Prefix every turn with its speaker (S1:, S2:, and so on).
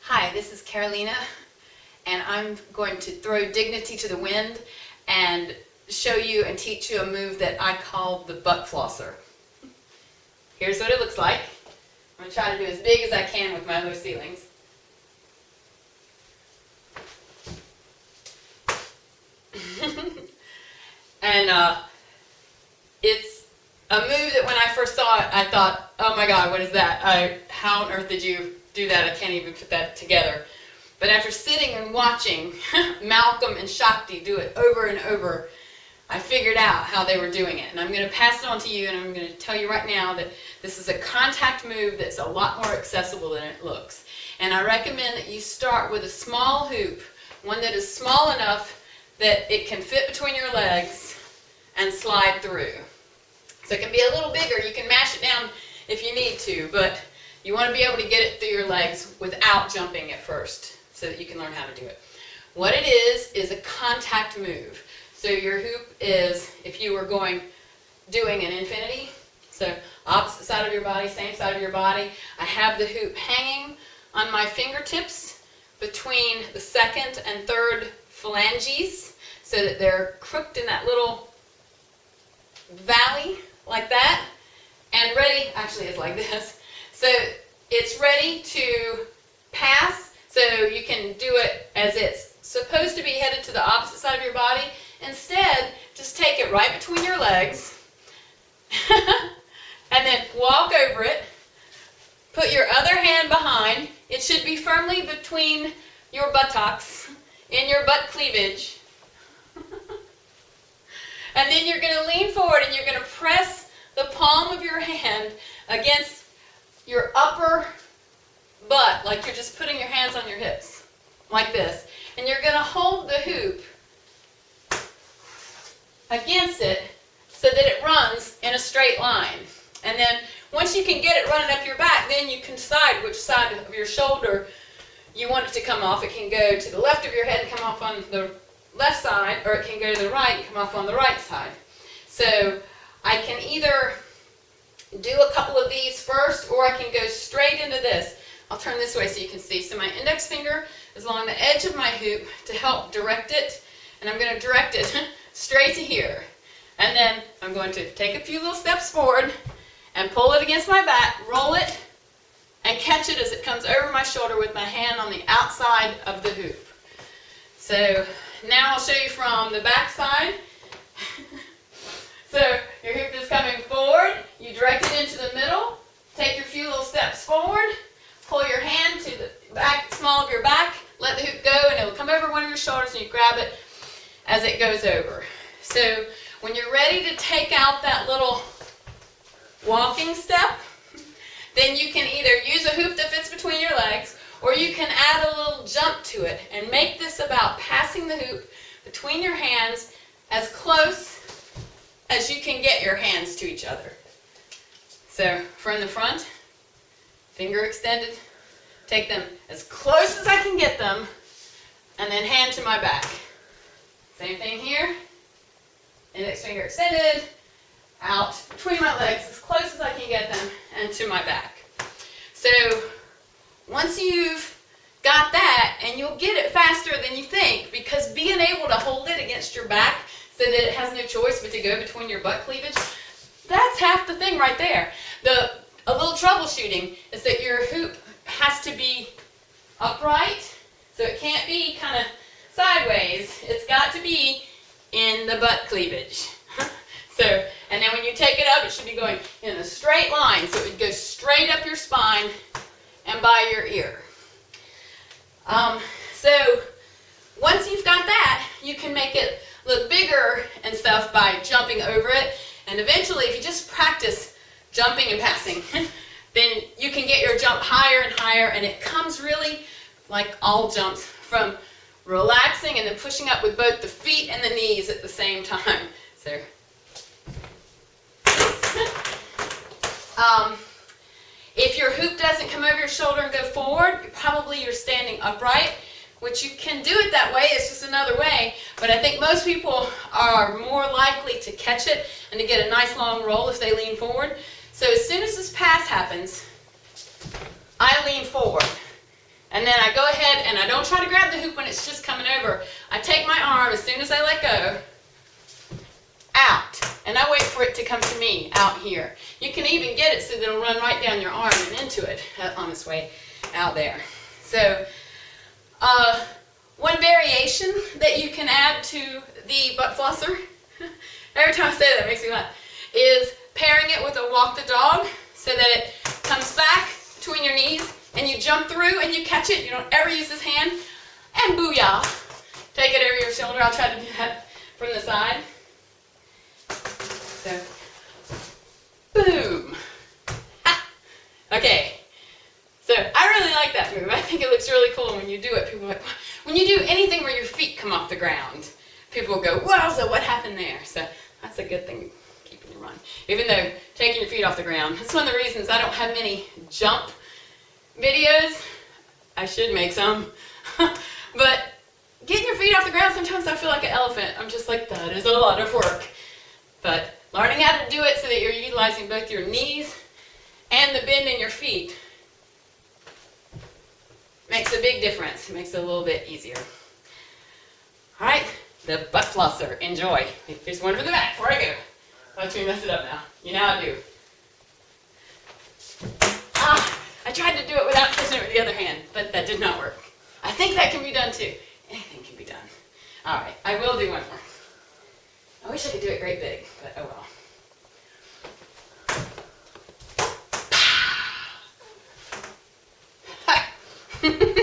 S1: Hi, this is Caroleeena, and I'm going to throw dignity to the wind and show you and teach you a move that I call the butt flosser. Here's what it looks like. I'm going to try to do as big as I can with my low ceilings. And it's a move that when I first saw it, I thought, oh my God, what is that? How on earth did you do that? I can't even put that together. But after sitting and watching Malcolm and Shakti do it over and over, I figured out how they were doing it. And I'm going to pass it on to you, and I'm going to tell you right now that this is a contact move that's a lot more accessible than it looks. And I recommend that you start with a small hoop, one that is small enough that it can fit between your legs and slide through. So it can be a little bigger. You can mash it down if you need to, but you want to be able to get it through your legs without jumping at first so that you can learn how to do it. What it is a contact move. So your hoop is, if you were doing an infinity, so opposite side of your body, same side of your body, I have the hoop hanging on my fingertips between the second and third phalanges so that they're crooked in that little valley like that, and ready, actually it's like this, so it's ready to pass. So you can do it as it's supposed to be headed to the opposite side of your body. Instead, just take it right between your legs and then walk over it. Put your other hand behind. It should be firmly between your buttocks in your butt cleavage. And then you're going to lean forward and you're going to press the palm of your hand against your upper butt, like you're just putting your hands on your hips, like this. And you're going to hold the hoop against it so that it runs in a straight line. And then once you can get it running up your back, then you can decide which side of your shoulder you want it to come off. It can go to the left of your head and come off on the left side, or it can go to the right and come off on the right side. So I can either do a couple of these first, or I can go straight into this. I'll turn this way so you can see. So my index finger is along the edge of my hoop to help direct it, and I'm going to direct it straight to here. And then I'm going to take a few little steps forward and pull it against my back, roll it, and catch it as it comes over my shoulder with my hand on the outside of the hoop. So now I'll show you from the back side. So your hoop is coming forward, you direct it into the middle, take your few little steps forward, pull your hand to the back, small of your back, let the hoop go, and it will come over one of your shoulders and you grab it as it goes over. So when you're ready to take out that little walking step, then you can either use a hoop that fits between your legs, or you can add a little jump to it and make this about passing the hoop between your hands as close as you can get your hands to each other. So from the front, finger extended, take them as close as I can get them, and then hand to my back. Same thing here, index finger extended, out between my legs as close as I can get them, and to my back. So once you've got that, and you'll get it faster than you think, because being able to hold it against your back so that it has no choice but to go between your butt cleavage, that's half the thing right there. A little troubleshooting is that your hoop has to be upright, so it can't be kind of sideways. It's got to be in the butt cleavage. So, and then when you take it up, it should be going in a straight line, so it would go straight up your spine and by your ear. So once you've got that, you can make it look bigger and stuff by jumping over it, and eventually if you just practice jumping and passing, then you can get your jump higher and higher, and it comes really like all jumps from relaxing and then pushing up with both the feet and the knees at the same time. So if your hoop doesn't come over your shoulder and go forward, probably you're standing upright, which you can do it that way. It's just another way. But I think most people are more likely to catch it and to get a nice long roll if they lean forward. So as soon as this pass happens, I lean forward. And then I go ahead and I don't try to grab the hoop when it's just coming over. I take my arm as soon as I let go, out, and I wait for it to come to me out here. You can even get it so that it'll run right down your arm and into it on its way out there. So one variation that you can add to the butt flosser, every time I say that it makes me laugh, is pairing it with a walk the dog so that it comes back between your knees and you jump through and you catch it. You don't ever use this hand, and booyah, take it over your shoulder. I'll try to do that from the side. So, boom. Ha. Okay, so I really like that move. I think it looks really cool when you do it. People are like, when you do anything where your feet come off the ground, people will go, wowza, what happened there? So that's a good thing, keeping you run. Even though taking your feet off the ground, that's one of the reasons I don't have many jump videos. I should make some. But getting your feet off the ground, sometimes I feel like an elephant. I'm just like, that is a lot of work. But learning how to do it so that you're utilizing both your knees and the bend in your feet makes a big difference. It makes it a little bit easier. All right, the butt flosser. Enjoy. Here's one for the back before I go. Watch me mess it up now. You know I do. I tried to do it without touching it with the other hand, but that did not work. I think that can be done too. Anything can be done. All right, I will do one more. I wish I could do it great big, but oh well.